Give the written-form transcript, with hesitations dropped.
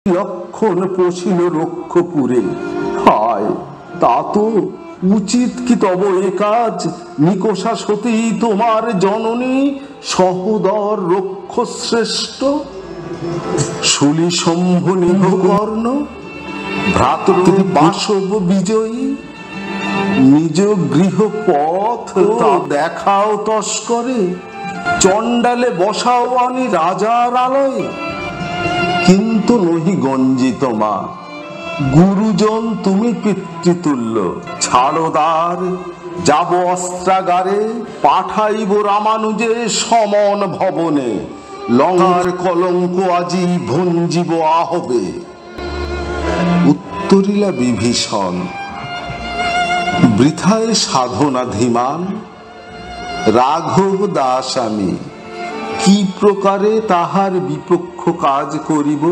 লক্ষণ পশিল রক্ষপুরে। হায়, তা তো উচিত কি তব এ কাজ? নিকষা সতী তোমার জননী, সহোদর রক্ষশ্রেষ্ঠ। শুলি শম্ভু নিভকর্ণ, ভ্রাতৃ বাসব বিজয়ী। নিজ গৃহ পথ তা দেখাও তস্করে, চণ্ডালে বসাও আনি রাজার আলয়ে। কিন্তু নহি গঞ্জিত মা, গুরুজন তুমি পিতৃতুল্য। ছাড়ো দ্বার, যাব অস্ত্রাগারে, পাঠাইব রামানুজে সমন ভবনে। লঙ্কার কলঙ্ক আজি ভঞ্জিব আহবে। উত্তরিলা বিভীষণ, বৃথায় সাধনাধিমান। রাঘব দাস আমি, কি প্রকারে তাহার বিপক্ষ কাজ করিব?